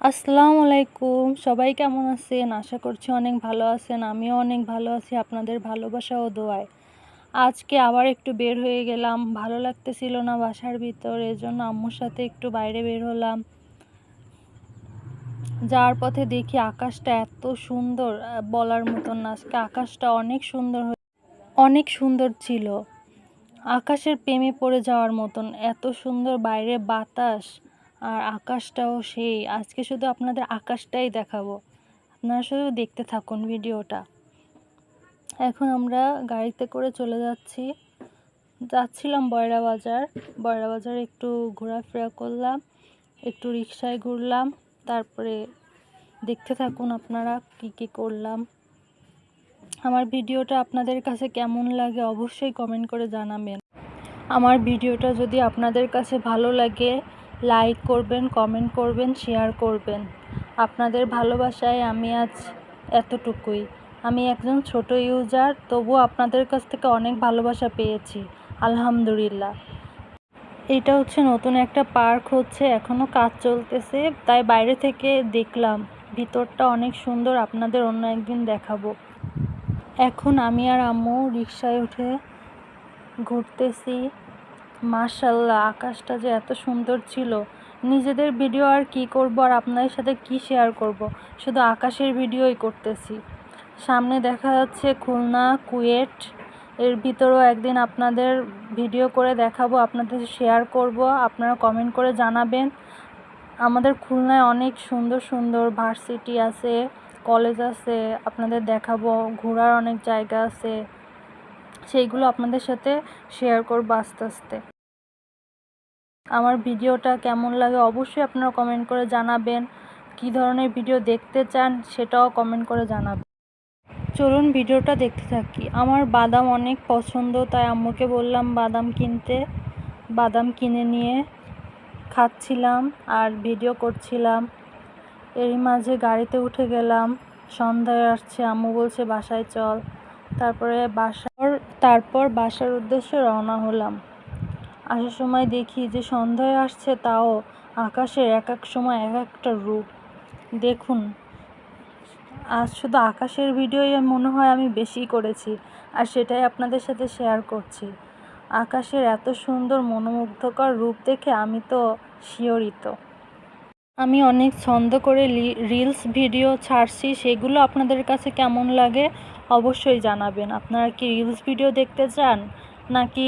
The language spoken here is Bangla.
আসসালামু আলাইকুম। সবাই কেমন আছেন? আশা করছি অনেক ভালো আছেন। আমিও অনেক ভালো আছি আপনাদের ভালোবাসা ও দোয়ায়। আজকে আবার একটু বের হয়ে গেলাম। ভালো লাগতেছিল না বাসার ভিতর। এজন্য আম্মুর সাথে একটু বাইরে বের হলাম। যাওয়ার পথে দেখি আকাশটা এত সুন্দর, বলার মতন না। আজকে আকাশটা অনেক সুন্দর ছিল। আকাশের প্রেমে পড়ে যাওয়ার মতন এত সুন্দর, বাইরে বাতাস আর আকাশটাও সেই। আজকে শুধু আপনাদের আকাশটাই দেখাবো, আপনারা শুধু দেখতে থাকুন ভিডিওটা। এখন আমরা গাড়িতে করে চলে যাচ্ছিলাম বয়রা বাজার একটু ঘোরাফেরা করলাম, একটু রিক্সায় ঘুরলাম, তারপরে দেখতে থাকুন আপনারা কি করলাম। আমার ভিডিওটা আপনাদের কাছে কেমন লাগে অবশ্যই কমেন্ট করে জানাবেন। আমার ভিডিওটা যদি আপনাদের কাছে ভালো লাগে লাইক করবেন, কমেন্ট করবেন, শেয়ার করবেন। আপনাদের ভালোবাসায় আমি আজ এতটুকুই। আমি একজন ছোট ইউজার, তবুও আপনাদের কাছ থেকে অনেক ভালোবাসা পেয়েছি, আলহামদুলিল্লাহ। এটা হচ্ছে নতুন একটা পার্ক হচ্ছে, এখনও কাজ চলতেছে, তাই বাইরে থেকে দেখলাম। ভিতরটা অনেক সুন্দর, আপনাদের অন্য একদিন দেখাবো। এখন আমি আর আম্মু রিকশায় উঠে ঘুরতেছি। মাশাআল্লাহ, আকাশটা যে এত সুন্দর ছিল। নিজেদের ভিডিও আর কি করব, আর আপনাদের সাথে কি শেয়ার করব, শুধু আকাশের ভিডিওই করতেছি। সামনে দেখা যাচ্ছে খুলনা, কুয়েট। এর ভিতরেও একদিন আপনাদের ভিডিও করে দেখাবো, আপনাদের শেয়ার করব। আপনারা কমেন্ট করে জানাবেন। আমাদের খুলনায় অনেক সুন্দর সুন্দর ভার্সিটি আছে, কলেজ আছে, আপনাদের দেখাবো। ঘোরার অনেক জায়গা আছে, সেইগুলো আপনাদের সাথে শেয়ার করবো আস্তে আস্তে। আমার ভিডিওটা কেমন লাগে অবশ্যই আপনারা কমেন্ট করে জানাবেন। কী ধরনের ভিডিও দেখতে চান সেটাও কমেন্ট করে জানাবেন। চলুন ভিডিওটা দেখতে থাকি। আমার বাদাম অনেক পছন্দ, তাই আম্মুকে বললাম বাদাম কিনতে। বাদাম কিনে নিয়ে খাচ্ছিলাম আর ভিডিও করছিলাম। এরই মাঝে গাড়িতে উঠে গেলাম। সন্ধ্যায় আসছে, আম্মু বলছে বাসায় চল। তারপর বাসার উদ্দেশ্যে রওনা হলাম। আসার সময় দেখি যে সন্ধ্যায় আসছে, তাও আকাশের এক এক সময় এক একটা রূপ। দেখুন, আজ শুধু আকাশের ভিডিওই মনে হয় আমি বেশি করেছি, আর সেটাই আপনাদের সাথে শেয়ার করছি। আকাশের এত সুন্দর মনোমুগ্ধকর রূপ দেখে আমি তো শিহরিত। আমি অনেক ছন্দ করে রিলস ভিডিও ছাড়ছি, সেগুলো আপনাদের কাছে কেমন লাগে অবশ্যই জানাবেন। আপনারা কি রিলস ভিডিও দেখতে চান নাকি